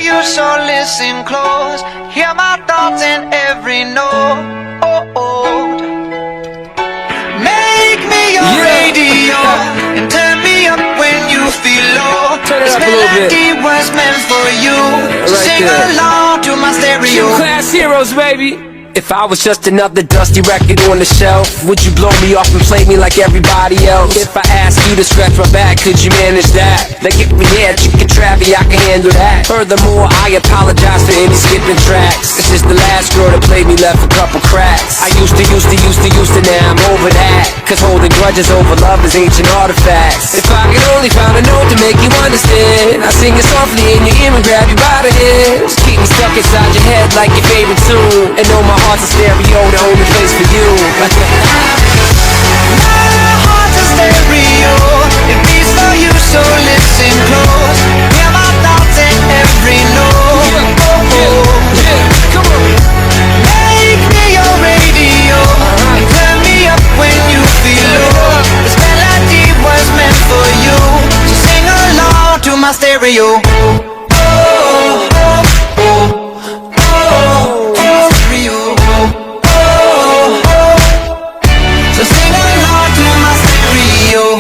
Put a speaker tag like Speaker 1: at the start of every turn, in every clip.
Speaker 1: you, so listen close. Hear my thoughts in every note. Make me your radio and turn me up when you feel low. This melody was meant for you. So sing along to my stereo.
Speaker 2: Class heroes, baby. If I was just another dusty record on the shelf, would you blow me off and play me like everybody else? If I asked you to scratch my back, could you manage that? Like if we had chicken trappy, I can handle that. Furthermore, I apologize for any skipping tracks. This is the last girl that played me, left a couple cracks. I used to, now I'm over that. Cause holding grudges over love is ancient artifacts. If I could only find a note to make you understand, I sing it softly in your ear and grab you by the hands. Keep me stuck inside your head like your favorite tune, and know my heart's a stereo, the only place for you.
Speaker 1: My heart's a stereo, it beats for you, so listen close. Hear my thoughts in every note.
Speaker 2: Come on.
Speaker 1: Make me your radio and turn me up when you feel low. This melody was meant for you, so sing along to my stereo.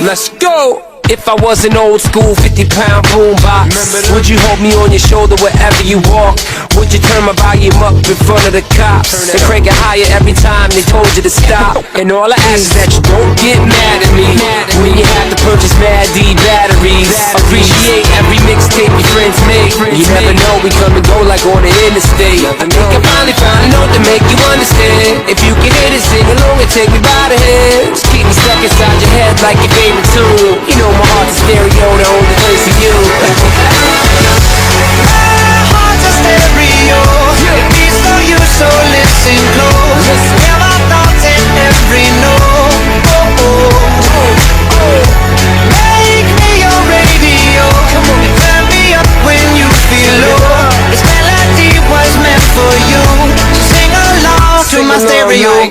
Speaker 2: Let's go! If I was an old school 50-pound boombox, would you hold me on your shoulder wherever you walk? Would you turn my volume up in front of the cops and crank it higher every time they told you to stop? And all I ask is that you don't get mad at me when you have to purchase Mad D batteries. Appreciate every mixtape your friends make. You never know, we come and go like on the interstate. I think I finally found a note to make you understand. If you can hit it, sing along and take me by the hands. Keep me stuck inside your head like your favorite tune. You know my heart's a stereo, the only place for you.
Speaker 1: My heart's a stereo, it beats for you, so listen close. Hear my thoughts in every note. Make me your radio and turn me up when you feel low. This melody was meant for you, so sing along to my stereo.